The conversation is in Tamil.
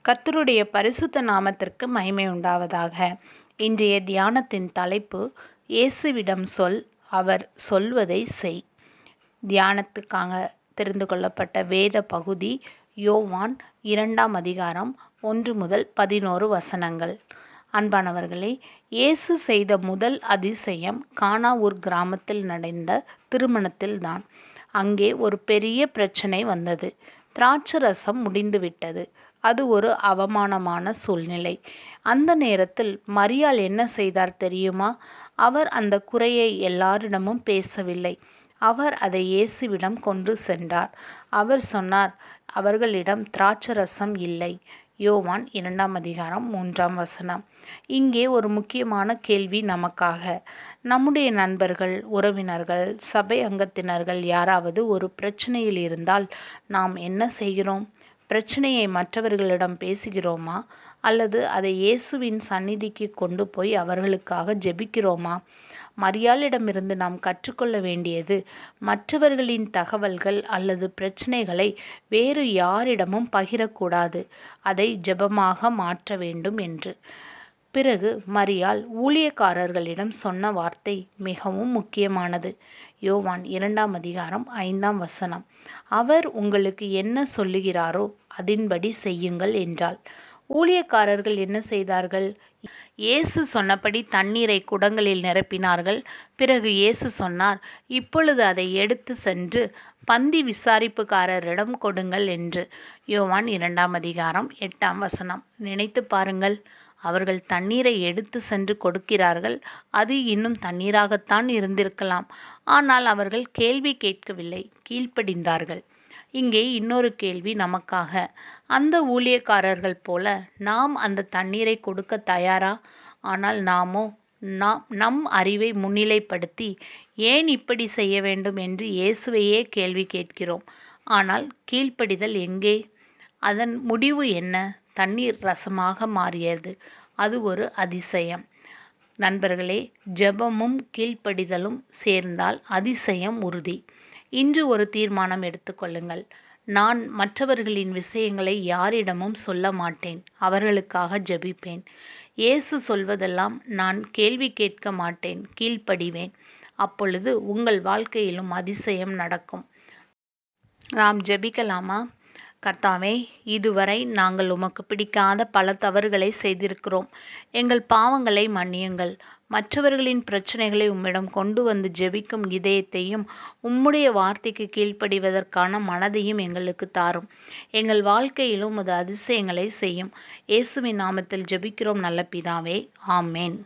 கர்த்தருடைய பரிசுத்த நாமத்திற்கு மகிமை உண்டாவதாக. இன்றைய தியானத்தின் தலைப்பு, இயேசுவிடம் சொல், அவர் சொல்வதை செய். தியானத்துக்காக தெரிந்து கொள்ளப்பட்ட வேத பகுதி யோவான் 2ஆம் அதிகாரம் 1 முதல் 11 வசனங்கள். அன்பானவர்களே, இயேசு செய்த முதல் அதிசயம் கானா ஊர் கிராமத்தில் நடந்த திருமணத்தில்தான். அங்கே ஒரு பெரிய பிரச்சனை வந்தது. திராட்சரசம் முடிந்துவிட்டது. அது ஒரு அவமானமான சூழ்நிலை. அந்த நேரத்தில் மரியாள் என்ன செய்தார் தெரியுமா? அவர் அந்த குறையை எல்லாரிடமும் பேசவில்லை. அவர் அதை இயேசுவிடம் கொண்டு சென்றார். அவர் சொன்னார், அவர்களிடம் திராட்சரசம் இல்லை. யோவான் 2ஆம் அதிகாரம் 3ஆம் வசனம். இங்கே ஒரு முக்கியமான கேள்வி நமக்காக. நம்முடைய நண்பர்கள், உறவினர்கள், சபை அங்கத்தினர்கள் யாராவது ஒரு பிரச்சனையில் இருந்தால் நாம் என்ன செய்கிறோம்? பிரச்சனையை மற்றவர்களிடம் பேசுகிறோமா? அல்லது அதை இயேசுவின் சந்நிதிக்கு கொண்டு போய் அவர்களுக்காக ஜெபிக்கிறோமா? மரியாளிடமிருந்து நாம் கற்றுக்கொள்ள வேண்டியது, மற்றவர்களின் தகவல்கள் அல்லது பிரச்சனைகளை வேறு யாரிடமும் பகிரக்கூடாது. அதை ஜெபமாக மாற்ற வேண்டும் என்று. பிறகு மரியாள் ஊழியக்காரர்களிடம் சொன்ன வார்த்தை மிகவும் முக்கியமானது. யோவான் 2ஆம் அதிகாரம் 5ஆம் வசனம். அவர் உங்களுக்கு என்ன சொல்லுகிறாரோ அதின்படி செய்யுங்கள் என்றாள். ஊழியக்காரர்கள் என்ன செய்தார்கள்? இயேசு சொன்னபடி தண்ணீரை குடங்களில் நிரப்பினார்கள். பிறகு இயேசு சொன்னார், இப்பொழுது அதை எடுத்து சென்று பந்தி விசாரிப்புக்காரரிடம் கொடுங்கள் என்று. யோவான் 2ஆம் அதிகாரம் 8ஆம் வசனம். நினைத்து பாருங்கள். அவர்கள் தண்ணீரை எடுத்து சென்று கொடுக்கிறார்கள். அது இன்னும் தண்ணீராகத்தான் இருந்திருக்கலாம். ஆனால் அவர்கள் கேள்வி கேட்கவில்லை, கீழ்ப்படிந்தார்கள். இங்கே இன்னொரு கேள்வி நமக்காக. அந்த ஊழியக்காரர்கள் போல நாம் அந்த தண்ணீரை கொடுக்க தயாரா? ஆனால் நாமோ நம் அறிவை முன்னிலைப்படுத்தி ஏன் இப்படி செய்ய வேண்டும் என்று இயேசுவையே கேள்வி கேட்கிறோம். ஆனால் கீழ்ப்படிதல் எங்கே? அதன் முடிவு என்ன? தண்ணீர் ரசமாக மாறியது. அது ஒரு அதிசயம். நண்பர்களே, ஜெபமும் கீழ்ப்படிதலும் சேர்ந்தால் அதிசயம் உறுதி. இன்று ஒரு தீர்மானம் எடுத்துக்கொள்ளுங்கள். நான் மற்றவர்களின் விஷயங்களை யாரிடமும் சொல்ல மாட்டேன். அவர்களுக்காக ஜெபிப்பேன். இயேசு சொல்வதெல்லாம் நான் கேள்வி கேட்க மாட்டேன், கீழ்ப்படிவேன். அப்பொழுது உங்கள் வாழ்க்கையிலும் அதிசயம் நடக்கும். நாம் ஜெபிக்கலாமா? கர்த்தாவே, இதுவரை நாங்கள் உமக்கு பிடிக்காத பல தவறுகளை செய்திருக்கிறோம். எங்கள் பாவங்களை மன்னியுங்கள். மற்றவர்களின் பிரச்சனைகளை உம்மிடம் கொண்டு வந்து ஜெபிக்கும் இதயத்தையும் உம்முடைய வார்த்தைக்கு கீழ்ப்படிவதற்கான மனதையும் எங்களுக்கு தாரும். எங்கள் வாழ்க்கையிலும் உமது அதிசயங்களை செய்யும். இயேசுவின் நாமத்தில் ஜெபிக்கிறோம் நல்ல பிதாவே. ஆமேன்.